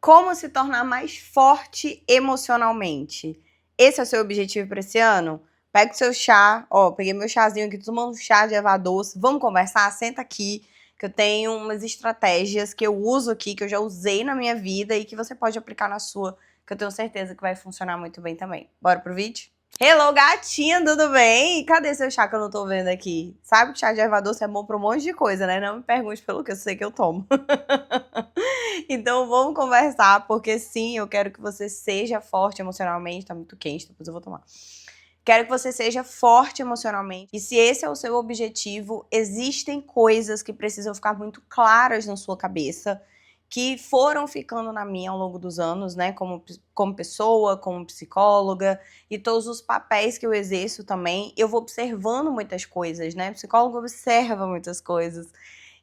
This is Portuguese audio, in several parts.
Como se tornar mais forte emocionalmente? Esse é o seu objetivo para esse ano? Pega o seu chá, ó, peguei meu chazinho aqui, tô tomando um chá de erva doce. Vamos conversar? Senta aqui, que eu tenho umas estratégias que eu uso aqui, que eu já usei na minha vida e que você pode aplicar na sua, que eu tenho certeza que vai funcionar muito bem também. Bora pro vídeo? Hello, gatinha, tudo bem? Cadê seu chá que eu não tô vendo aqui? Sabe que chá de erva doce é bom pra um monte de coisa, né? Não me pergunte pelo que eu sei que eu tomo. Então vamos conversar, porque sim, eu quero que você seja forte emocionalmente. Tá muito quente, depois eu vou tomar. Quero que você seja forte emocionalmente. E se esse é o seu objetivo, existem coisas que precisam ficar muito claras na sua cabeça, que foram ficando na minha ao longo dos anos, né? Como pessoa, como psicóloga, e todos os papéis que eu exerço também. Eu vou observando muitas coisas, né? O psicólogo observa muitas coisas.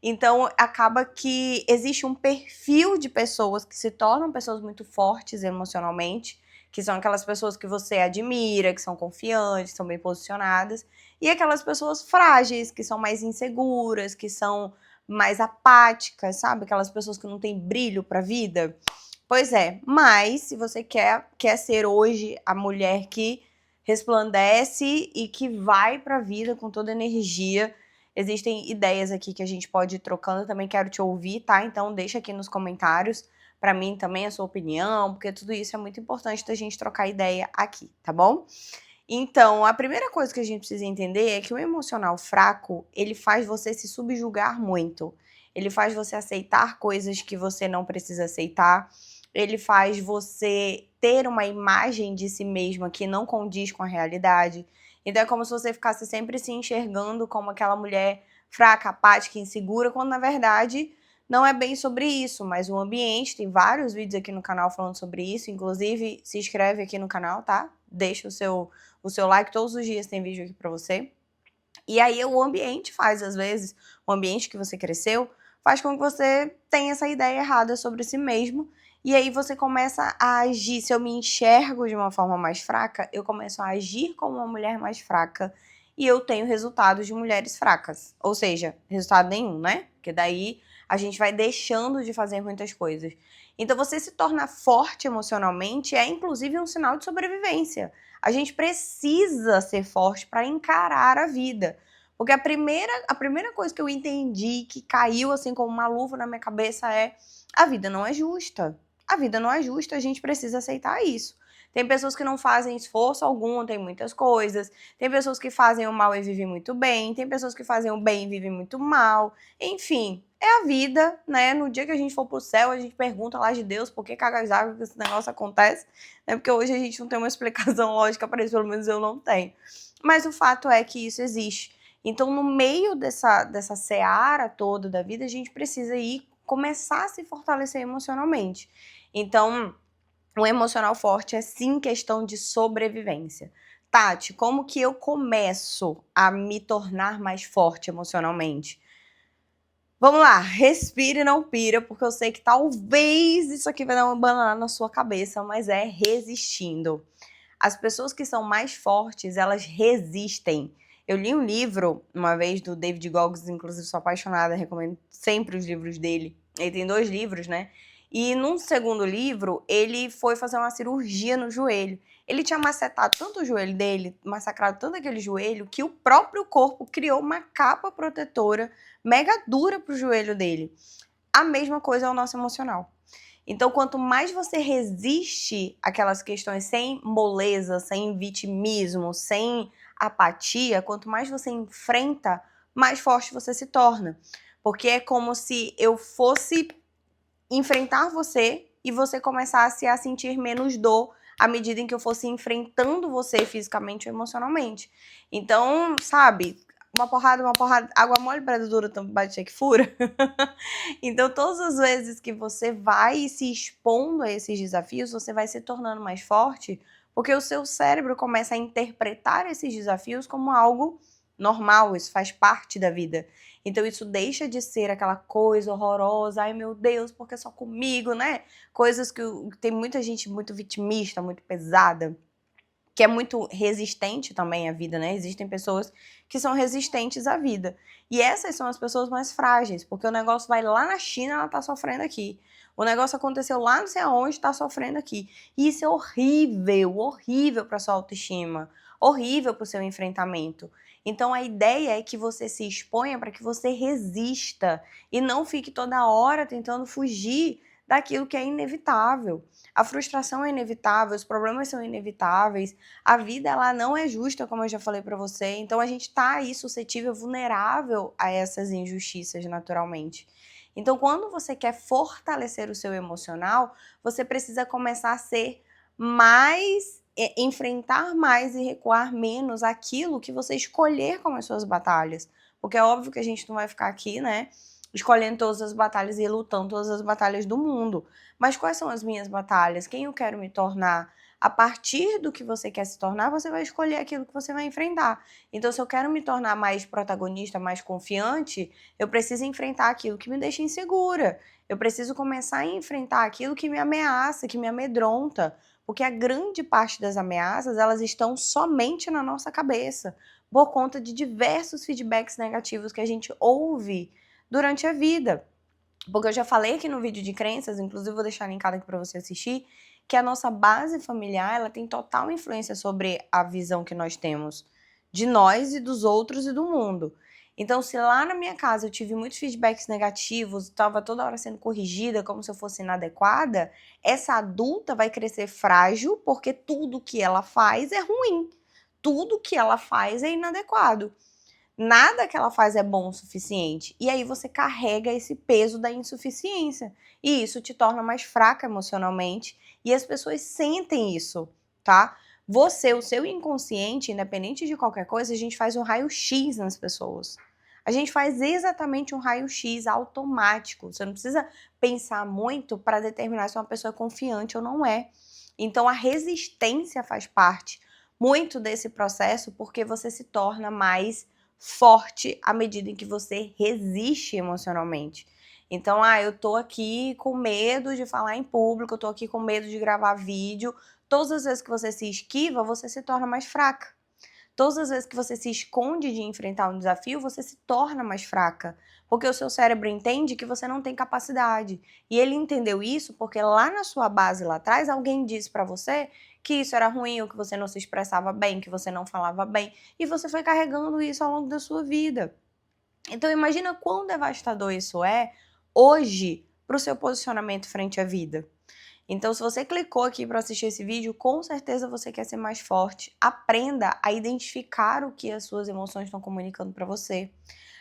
Então, acaba que existe um perfil de pessoas que se tornam pessoas muito fortes emocionalmente, que são aquelas pessoas que você admira, que são confiantes, são bem posicionadas, e aquelas pessoas frágeis, que são mais inseguras, que são mais apáticas, sabe? Aquelas pessoas que não têm brilho pra vida. Pois é, mas se você quer ser hoje a mulher que resplandece e que vai pra vida com toda energia, existem ideias aqui que a gente pode ir trocando, eu também quero te ouvir, tá? Então deixa aqui nos comentários pra mim também a sua opinião, porque tudo isso é muito importante da gente trocar ideia aqui, tá bom? Então, a primeira coisa que a gente precisa entender é que o emocional fraco, ele faz você se subjugar muito. Ele faz você aceitar coisas que você não precisa aceitar. Ele faz você ter uma imagem de si mesma que não condiz com a realidade. Então é como se você ficasse sempre se enxergando como aquela mulher fraca, apática, insegura, quando na verdade não é bem sobre isso, mas o ambiente, tem vários vídeos aqui no canal falando sobre isso, inclusive se inscreve aqui no canal, tá? Deixa o seu like, todos os dias tem vídeo aqui pra você. E aí o ambiente faz, às vezes, o ambiente que você cresceu, faz com que você tenha essa ideia errada sobre si mesmo, e aí você começa a agir. Se eu me enxergo de uma forma mais fraca, eu começo a agir como uma mulher mais fraca, e eu tenho resultados de mulheres fracas. Ou seja, resultado nenhum, né? Porque daí a gente vai deixando de fazer muitas coisas. Então você se tornar forte emocionalmente é inclusive um sinal de sobrevivência. A gente precisa ser forte para encarar a vida. Porque a primeira coisa que eu entendi, que caiu assim como uma luva na minha cabeça é: a vida não é justa. A vida não é justa, a gente precisa aceitar isso. Tem pessoas que não fazem esforço algum, tem muitas coisas. Tem pessoas que fazem o mal e vivem muito bem. Tem pessoas que fazem o bem e vivem muito mal. Enfim, é a vida, né? No dia que a gente for pro céu, a gente pergunta lá de Deus por que cargas d'água que esse negócio acontece. Né? Porque hoje a gente não tem uma explicação lógica para isso, pelo menos eu não tenho. Mas o fato é que isso existe. Então, no meio dessa seara toda da vida, a gente precisa ir começar a se fortalecer emocionalmente. Então, o emocional forte é sim questão de sobrevivência. Tati, como que eu começo a me tornar mais forte emocionalmente? Vamos lá, respire e não pira, porque eu sei que talvez isso aqui vai dar uma banana na sua cabeça, mas é resistindo. As pessoas que são mais fortes, elas resistem. Eu li um livro uma vez do David Goggins, inclusive sou apaixonada, recomendo sempre os livros dele. Ele tem 2 livros, né? E num segundo livro, ele foi fazer uma cirurgia no joelho. Ele tinha macetado tanto o joelho dele, massacrado tanto aquele joelho, que o próprio corpo criou uma capa protetora mega dura pro joelho dele. A mesma coisa é o nosso emocional. Então, quanto mais você resiste àquelas questões sem moleza, sem vitimismo, sem apatia, quanto mais você enfrenta, mais forte você se torna. Porque é como se eu fosse enfrentar você e você começasse a sentir menos dor à medida em que eu fosse enfrentando você fisicamente ou emocionalmente. Então, sabe, uma porrada, água mole, pedra dura, bate que fura. Então, todas as vezes que você vai se expondo a esses desafios, você vai se tornando mais forte, porque o seu cérebro começa a interpretar esses desafios como algo normal, isso faz parte da vida. Então isso deixa de ser aquela coisa horrorosa, ai meu Deus, porque é só comigo, né? Coisas que tem muita gente muito vitimista, muito pesada, que é muito resistente também à vida, né? Existem pessoas que são resistentes à vida. E essas são as pessoas mais frágeis, porque o negócio vai lá na China, ela tá sofrendo aqui. O negócio aconteceu lá não sei aonde, tá sofrendo aqui. E isso é horrível, horrível para sua autoestima, horrível para o seu enfrentamento. Então a ideia é que você se exponha para que você resista e não fique toda hora tentando fugir daquilo que é inevitável. A frustração é inevitável, os problemas são inevitáveis, a vida ela não é justa, como eu já falei para você, então a gente está aí suscetível, vulnerável a essas injustiças naturalmente. Então, quando você quer fortalecer o seu emocional, você precisa começar a ser mais, enfrentar mais e recuar menos aquilo que você escolher como as suas batalhas. Porque é óbvio que a gente não vai ficar aqui, né, escolhendo todas as batalhas e lutando todas as batalhas do mundo. Mas quais são as minhas batalhas? Quem eu quero me tornar? A partir do que você quer se tornar, você vai escolher aquilo que você vai enfrentar. Então, se eu quero me tornar mais protagonista, mais confiante, eu preciso enfrentar aquilo que me deixa insegura. Eu preciso começar a enfrentar aquilo que me ameaça, que me amedronta. Porque a grande parte das ameaças, elas estão somente na nossa cabeça, por conta de diversos feedbacks negativos que a gente ouve durante a vida. Porque eu já falei aqui no vídeo de crenças, inclusive vou deixar linkado aqui para você assistir, que a nossa base familiar, ela tem total influência sobre a visão que nós temos de nós e dos outros e do mundo. Então, se lá na minha casa eu tive muitos feedbacks negativos, estava toda hora sendo corrigida como se eu fosse inadequada, essa adulta vai crescer frágil porque tudo que ela faz é ruim. Tudo que ela faz é inadequado. Nada que ela faz é bom o suficiente. E aí você carrega esse peso da insuficiência. E isso te torna mais fraca emocionalmente. E as pessoas sentem isso, tá? Você, o seu inconsciente, independente de qualquer coisa, a gente faz um raio-x nas pessoas. A gente faz exatamente um raio-x automático. Você não precisa pensar muito para determinar se uma pessoa é confiante ou não é. Então a resistência faz parte muito desse processo porque você se torna mais forte à medida em que você resiste emocionalmente. Então, eu tô aqui com medo de falar em público, eu tô aqui com medo de gravar vídeo. Todas as vezes que você se esquiva, você se torna mais fraca. Todas as vezes que você se esconde de enfrentar um desafio, você se torna mais fraca. Porque o seu cérebro entende que você não tem capacidade. E ele entendeu isso porque lá na sua base, lá atrás, alguém disse pra você que isso era ruim, ou que você não se expressava bem, que você não falava bem. E você foi carregando isso ao longo da sua vida. Então imagina quão devastador isso é hoje para o seu posicionamento frente à vida. Então, se você clicou aqui para assistir esse vídeo, com certeza você quer ser mais forte. Aprenda a identificar o que as suas emoções estão comunicando para você.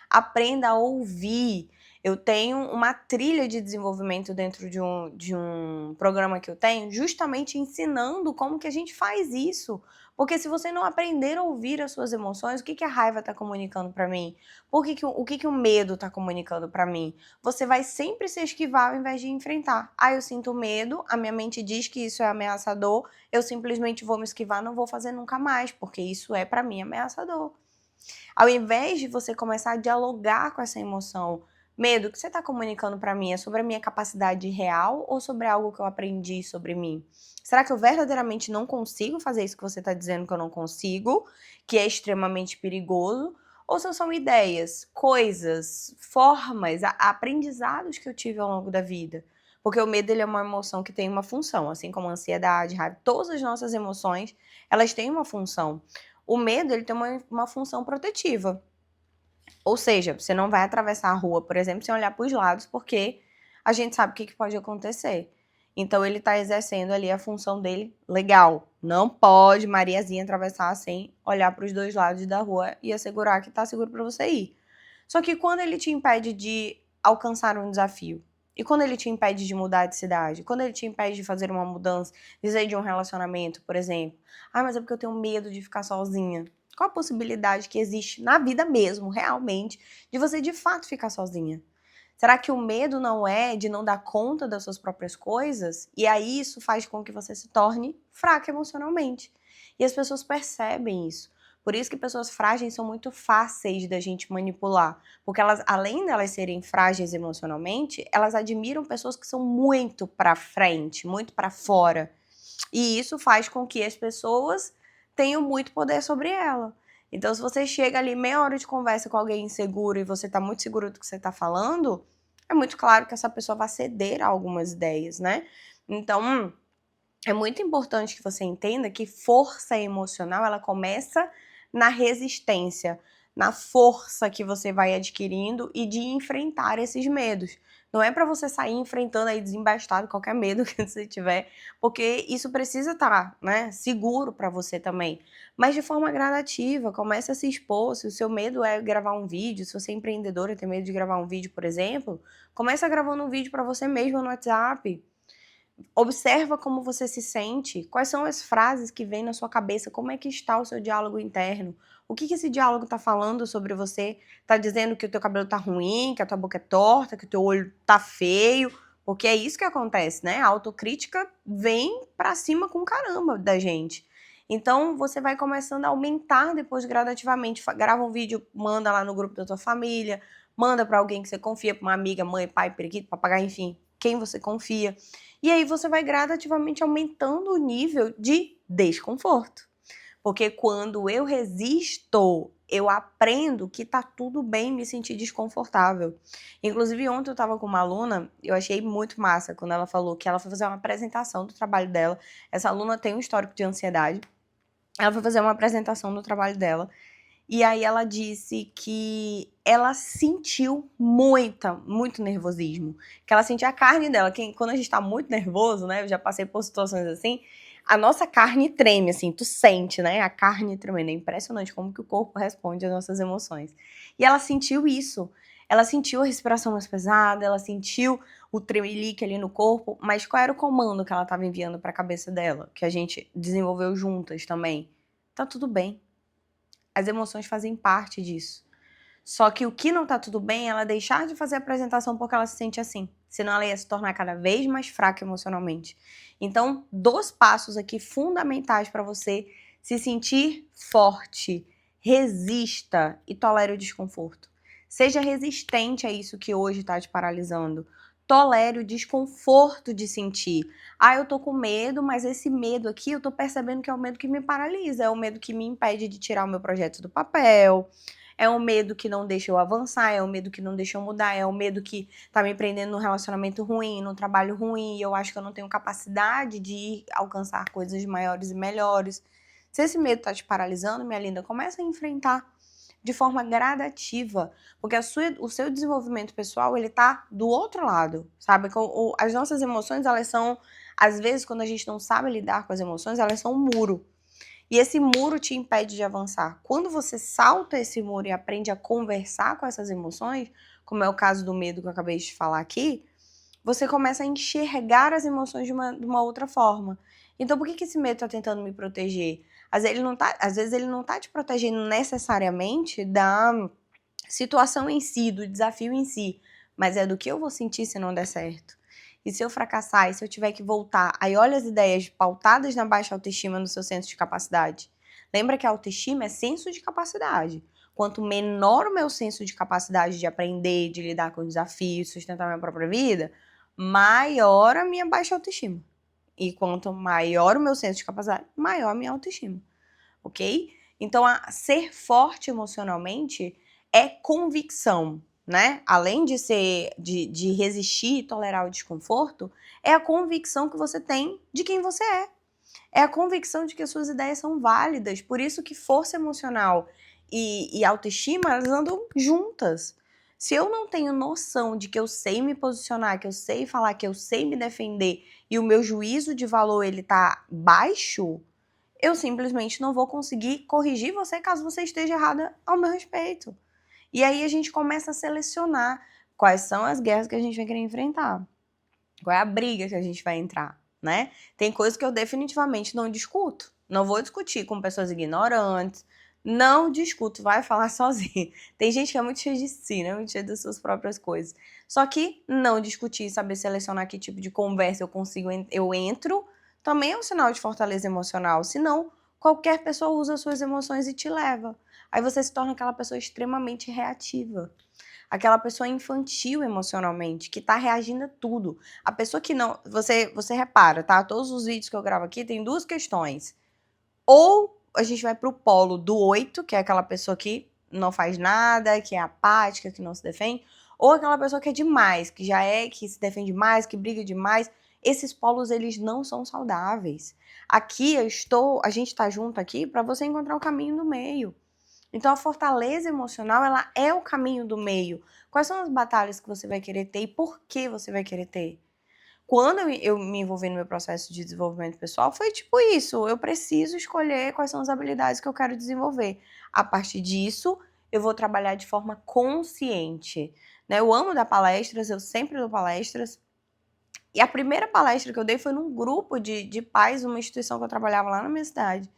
Aprenda a ouvir. Eu tenho uma trilha de desenvolvimento dentro de um programa que eu tenho, justamente ensinando como que a gente faz isso. Porque se você não aprender a ouvir as suas emoções, o que a raiva está comunicando para mim? O que o medo está comunicando para mim? Você vai sempre se esquivar ao invés de enfrentar. Eu sinto medo, a minha mente diz que isso é ameaçador, eu simplesmente vou me esquivar, não vou fazer nunca mais, porque isso é para mim ameaçador. Ao invés de você começar a dialogar com essa emoção, medo, o que você está comunicando para mim? É sobre a minha capacidade real ou sobre algo que eu aprendi sobre mim? Será que eu verdadeiramente não consigo fazer isso que você está dizendo que eu não consigo, que é extremamente perigoso? Ou são ideias, coisas, formas, aprendizados que eu tive ao longo da vida? Porque o medo ele é uma emoção que tem uma função, assim como a ansiedade, raiva, todas as nossas emoções, elas têm uma função. O medo ele tem uma função protetiva. Ou seja, você não vai atravessar a rua, por exemplo, sem olhar para os lados, porque a gente sabe o que pode acontecer. Então, ele está exercendo ali a função dele legal. Não pode Mariazinha atravessar sem olhar para os dois lados da rua e assegurar que está seguro para você ir. Só que quando ele te impede de alcançar um desafio, e quando ele te impede de mudar de cidade, quando ele te impede de fazer uma mudança, de sair de um relacionamento, por exemplo. Mas é porque eu tenho medo de ficar sozinha. Qual a possibilidade que existe na vida mesmo, realmente, de você de fato ficar sozinha? Será que o medo não é de não dar conta das suas próprias coisas? E aí isso faz com que você se torne fraca emocionalmente. E as pessoas percebem isso. Por isso que pessoas frágeis são muito fáceis da gente manipular. Porque elas, além de elas serem frágeis emocionalmente, elas admiram pessoas que são muito pra frente, muito pra fora. E isso faz com que as pessoas tenho muito poder sobre ela. Então, se você chega ali meia hora de conversa com alguém inseguro e você tá muito seguro do que você tá falando, é muito claro que essa pessoa vai ceder a algumas ideias, né? Então, é muito importante que você entenda que força emocional, ela começa na resistência, na força que você vai adquirindo e de enfrentar esses medos. Não é para você sair enfrentando aí desembastado qualquer medo que você tiver, porque isso precisa estar, né, seguro para você também. Mas de forma gradativa, comece a se expor. Se o seu medo é gravar um vídeo, se você é empreendedora e tem medo de gravar um vídeo, por exemplo, comece gravando um vídeo para você mesmo no WhatsApp. Observa como você se sente, quais são as frases que vêm na sua cabeça, como é que está o seu diálogo interno, o que esse diálogo está falando sobre você, está dizendo que o teu cabelo tá ruim, que a tua boca é torta, que o teu olho tá feio, porque é isso que acontece, né? A autocrítica vem pra cima com caramba da gente. Então, você vai começando a aumentar depois gradativamente, grava um vídeo, manda lá no grupo da tua família, manda pra alguém que você confia, pra uma amiga, mãe, pai, periquito, papagaio, enfim, quem você confia. E aí você vai gradativamente aumentando o nível de desconforto. Porque quando eu resisto, eu aprendo que tá tudo bem me sentir desconfortável. Inclusive, ontem eu tava com uma aluna, eu achei muito massa quando ela falou que ela foi fazer uma apresentação do trabalho dela. Essa aluna tem um histórico de ansiedade. Ela foi fazer uma apresentação do trabalho dela. E aí ela disse que ela sentiu muito nervosismo. Que ela sentia a carne dela. Quando a gente tá muito nervoso, né? Eu já passei por situações assim. A nossa carne treme, assim, tu sente, né? A carne tremendo. É impressionante como que o corpo responde às nossas emoções. E ela sentiu isso. Ela sentiu a respiração mais pesada, ela sentiu o tremelique ali no corpo, mas qual era o comando que ela estava enviando para a cabeça dela? Que a gente desenvolveu juntas também. Tá tudo bem. As emoções fazem parte disso. Só que o que não tá tudo bem é ela deixar de fazer a apresentação porque ela se sente assim. Senão ela ia se tornar cada vez mais fraca emocionalmente. Então, 2 passos aqui fundamentais para você se sentir forte. Resista e tolere o desconforto. Seja resistente a isso que hoje tá te paralisando. Tolere o desconforto de sentir. Ah, eu tô com medo, mas esse medo aqui eu tô percebendo que é o medo que me paralisa, é o medo que me impede de tirar o meu projeto do papel, é o medo que não deixa eu avançar, é o medo que não deixa eu mudar, é o medo que tá me prendendo num relacionamento ruim, num trabalho ruim, e eu acho que eu não tenho capacidade de alcançar coisas maiores e melhores. Se esse medo tá te paralisando, minha linda, começa a enfrentar de forma gradativa, porque o seu desenvolvimento pessoal, ele tá do outro lado, sabe? As nossas emoções, elas são, às vezes, quando a gente não sabe lidar com as emoções, elas são um muro. E esse muro te impede de avançar. Quando você salta esse muro e aprende a conversar com essas emoções, como é o caso do medo que eu acabei de falar aqui, você começa a enxergar as emoções de uma outra forma. Então, por que esse medo está tentando me proteger? Às vezes ele não tá te protegendo necessariamente da situação em si, do desafio em si, mas é do que eu vou sentir se não der certo. E se eu fracassar, e se eu tiver que voltar? Aí olha as ideias pautadas na baixa autoestima no seu senso de capacidade. Lembra que a autoestima é senso de capacidade. Quanto menor o meu senso de capacidade de aprender, de lidar com desafios, sustentar minha própria vida, maior a minha baixa autoestima. E quanto maior o meu senso de capacidade, maior a minha autoestima. Ok? Então, ser forte emocionalmente é convicção, né? Além de ser, de resistir e tolerar o desconforto, é a convicção que você tem de quem você é. É a convicção de que as suas ideias são válidas. Por isso que força emocional e autoestima, elas andam juntas. Se eu não tenho noção de que eu sei me posicionar, que eu sei falar, que eu sei me defender e o meu juízo de valor ele tá baixo, eu simplesmente não vou conseguir corrigir você caso você esteja errada ao meu respeito. E aí a gente começa a selecionar quais são as guerras que a gente vai querer enfrentar. Qual é a briga que a gente vai entrar, né? Tem coisas que eu definitivamente não discuto. Não vou discutir com pessoas ignorantes. Não discuto, vai falar sozinho. Tem gente que é muito cheia de si, né? Muito cheia das suas próprias coisas. Só que não discutir, saber selecionar que tipo de conversa eu consigo, eu entro, também é um sinal de fortaleza emocional. Senão, qualquer pessoa usa as suas emoções e te leva. Aí você se torna aquela pessoa extremamente reativa. Aquela pessoa infantil emocionalmente, que tá reagindo a tudo. A pessoa que não... Você repara, tá? Todos os vídeos que eu gravo aqui tem 2 questões. Ou a gente vai pro polo do 8, que é aquela pessoa que não faz nada, que é apática, que não se defende, ou aquela pessoa que é demais, que se defende mais, que briga demais. Esses polos, eles não são saudáveis. Aqui a gente tá junto aqui para você encontrar o caminho do meio. Então a fortaleza emocional, ela é o caminho do meio. Quais são as batalhas que você vai querer ter e por que você vai querer ter? Quando eu me envolvi no meu processo de desenvolvimento pessoal, foi tipo isso. Eu preciso escolher quais são as habilidades que eu quero desenvolver. A partir disso, eu vou trabalhar de forma consciente. Né? Eu amo dar palestras, eu sempre dou palestras. E a primeira palestra que eu dei foi num grupo de pais, uma instituição que eu trabalhava lá na minha cidade.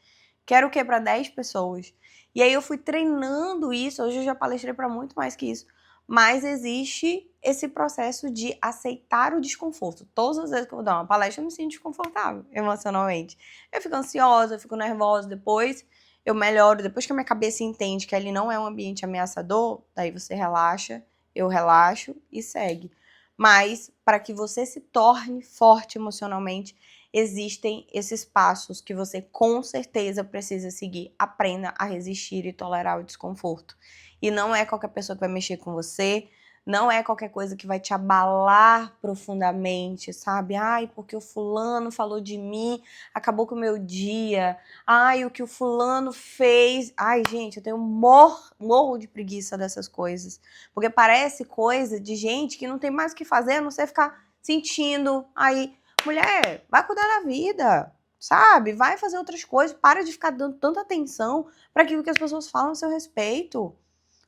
Que era o quê? Para 10 pessoas. E aí eu fui treinando isso. Hoje eu já palestrei para muito mais que isso. Mas existe esse processo de aceitar o desconforto. Todas as vezes que eu vou dar uma palestra, eu me sinto desconfortável emocionalmente. Eu fico ansiosa, eu fico nervosa. Depois eu melhoro. Depois que a minha cabeça entende que ali não é um ambiente ameaçador, daí você relaxa, eu relaxo e segue. Mas para que você se torne forte emocionalmente, existem esses passos que você com certeza precisa seguir. Aprenda a resistir e tolerar o desconforto. E não é qualquer pessoa que vai mexer com você, não é qualquer coisa que vai te abalar profundamente, sabe? Ai, porque o fulano falou de mim, acabou com o meu dia. Ai, o que o fulano fez. Ai, gente, eu tenho morro de preguiça dessas coisas. Porque parece coisa de gente que não tem mais o que fazer, a não ser ficar sentindo. Aí, mulher, vai cuidar da vida, sabe? Vai fazer outras coisas, para de ficar dando tanta atenção para aquilo que as pessoas falam a seu respeito.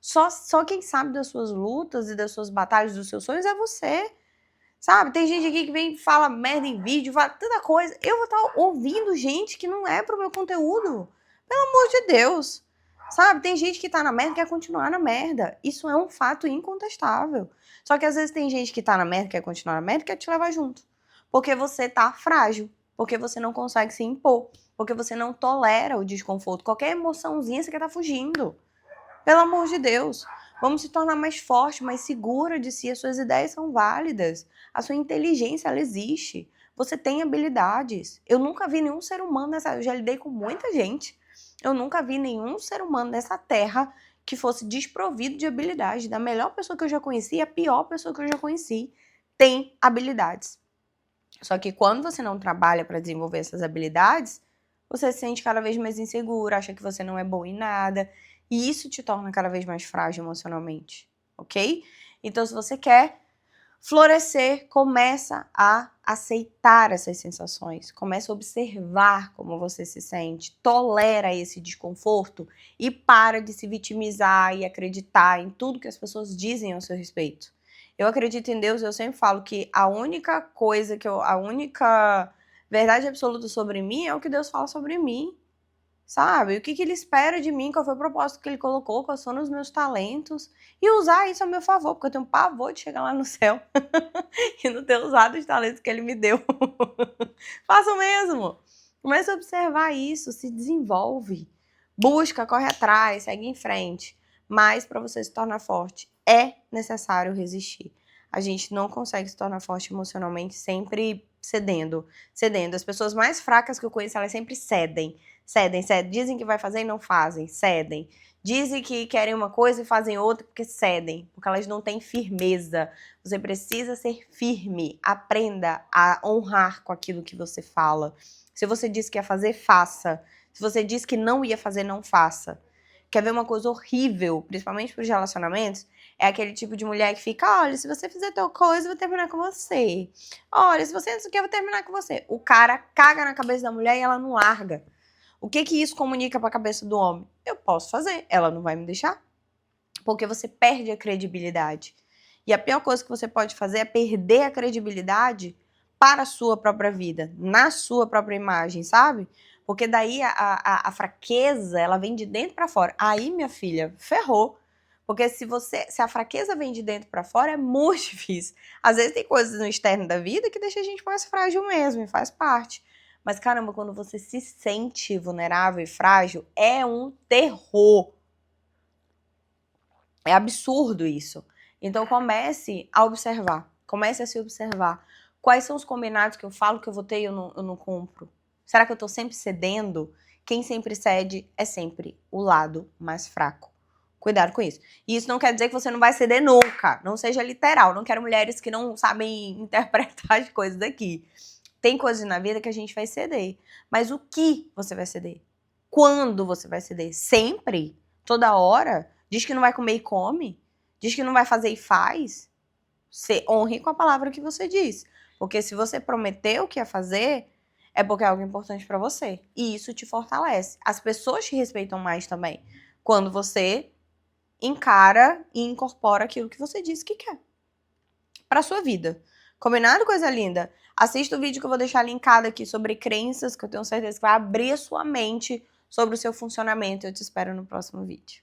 Só quem sabe das suas lutas e das suas batalhas, dos seus sonhos é você, sabe? Tem gente aqui que vem e fala merda em vídeo, fala tanta coisa. Eu vou estar ouvindo gente que não é pro meu conteúdo. Pelo amor de Deus, sabe? Tem gente que tá na merda e quer continuar na merda. Isso é um fato incontestável. Só que às vezes tem gente que tá na merda, quer continuar na merda e quer te levar junto. Porque você tá frágil, porque você não consegue se impor, porque você não tolera o desconforto. Qualquer emoçãozinha você quer tá fugindo. Pelo amor de Deus, vamos se tornar mais forte, mais segura de si. As suas ideias são válidas. A sua inteligência, ela existe. Você tem habilidades. Eu nunca vi nenhum ser humano nessa... Eu já lidei com muita gente. Eu nunca vi nenhum ser humano nessa terra que fosse desprovido de habilidade. Da melhor pessoa que eu já conheci, a pior pessoa que eu já conheci tem habilidades. Só que quando você não trabalha para desenvolver essas habilidades, você se sente cada vez mais inseguro, acha que você não é bom em nada. E isso te torna cada vez mais frágil emocionalmente, ok? Então, se você quer florescer, começa a aceitar essas sensações, começa a observar como você se sente, tolera esse desconforto e para de se vitimizar e acreditar em tudo que as pessoas dizem ao seu respeito. Eu acredito em Deus, eu sempre falo que a única verdade absoluta sobre mim é o que Deus fala sobre mim. Sabe? O que ele espera de mim, qual foi o propósito que ele colocou, quais foram os meus talentos, e usar isso a meu favor, porque eu tenho pavor de chegar lá no céu e não ter usado os talentos que ele me deu. Faça o mesmo. Comece a observar isso, se desenvolve, busca, corre atrás, segue em frente. Mas para você se tornar forte, é necessário resistir. A gente não consegue se tornar forte emocionalmente sempre cedendo. As pessoas mais fracas que eu conheço, elas sempre cedem. Dizem que vai fazer e não fazem, cedem. Dizem que querem uma coisa e fazem outra porque cedem, porque elas não têm firmeza. Você precisa ser firme, aprenda a honrar com aquilo que você fala. Se você disse que ia fazer, faça. Se você disse que não ia fazer, não faça. Quer ver uma coisa horrível, principalmente para os relacionamentos? É aquele tipo de mulher que fica, olha, se você fizer tal coisa, eu vou terminar com você. Olha, se você não quer, eu vou terminar com você. O cara caga na cabeça da mulher e ela não larga. O que isso comunica para a cabeça do homem? Eu posso fazer, ela não vai me deixar. Porque você perde a credibilidade. E a pior coisa que você pode fazer é perder a credibilidade para a sua própria vida, na sua própria imagem, sabe? Porque daí a fraqueza, ela vem de dentro para fora. Aí, minha filha, ferrou. Porque se a fraqueza vem de dentro para fora, é muito difícil. Às vezes tem coisas no externo da vida que deixa a gente mais frágil mesmo, e faz parte. Mas, caramba, quando você se sente vulnerável e frágil, é um terror. É absurdo isso. Então, comece a observar. Comece a se observar. Quais são os combinados que eu falo que eu vou ter e eu não cumpro? Será que eu tô sempre cedendo? Quem sempre cede é sempre o lado mais fraco. Cuidado com isso. E isso não quer dizer que você não vai ceder nunca. Não seja literal. Não quero mulheres que não sabem interpretar as coisas aqui. Tem coisas na vida que a gente vai ceder. Mas o que você vai ceder? Quando você vai ceder? Sempre? Toda hora? Diz que não vai comer e come? Diz que não vai fazer e faz? Você honre com a palavra que você diz. Porque se você prometeu que ia fazer, é porque é algo importante pra você. E isso te fortalece. As pessoas te respeitam mais também. Quando você encara e incorpora aquilo que você disse que quer pra sua vida. Combinado, coisa linda? Assista o vídeo que eu vou deixar linkado aqui sobre crenças, que eu tenho certeza que vai abrir a sua mente sobre o seu funcionamento. Eu te espero no próximo vídeo.